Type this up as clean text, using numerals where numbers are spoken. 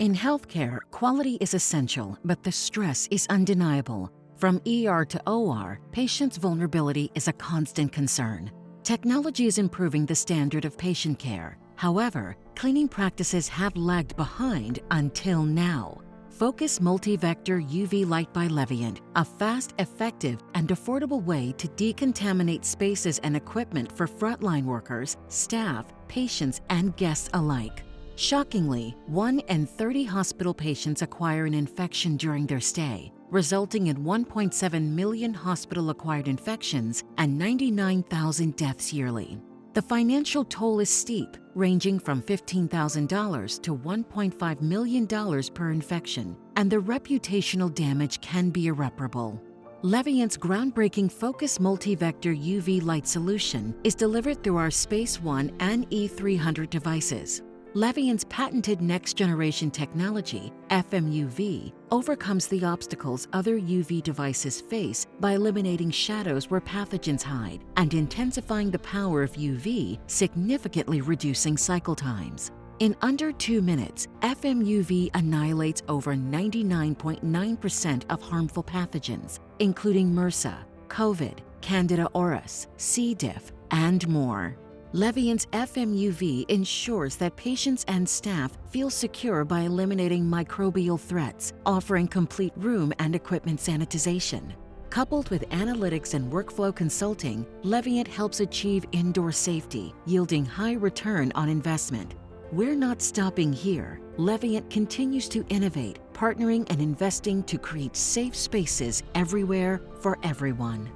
In healthcare, quality is essential, but the stress is undeniable. From ER to OR, patients' vulnerability is a constant concern. Technology is improving the standard of patient care. However, cleaning practices have lagged behind until now. Focus Multi-Vector UV Light by Leviant, a fast, effective, and affordable way to decontaminate spaces and equipment for frontline workers, staff, patients, and guests alike. Shockingly, 1 in 30 hospital patients acquire an infection during their stay, resulting in 1.7 million hospital-acquired infections and 99,000 deaths yearly. The financial toll is steep, ranging from $15,000 to $1.5 million per infection, and the reputational damage can be irreparable. Leviant's groundbreaking Focus Multi-Vector UV Light solution is delivered through our Space One and E300 devices. Leviant's patented next-generation technology, FMUV, overcomes the obstacles other UV devices face by eliminating shadows where pathogens hide and intensifying the power of UV, significantly reducing cycle times. In under 2 minutes, FMUV annihilates over 99.9% of harmful pathogens, including MRSA, COVID, Candida auris, C. diff, and more. Leviant's FMUV ensures that patients and staff feel secure by eliminating microbial threats, offering complete room and equipment sanitization. Coupled with analytics and workflow consulting, Leviant helps achieve indoor safety, yielding high return on investment. We're not stopping here. Leviant continues to innovate, partnering and investing to create safe spaces everywhere for everyone.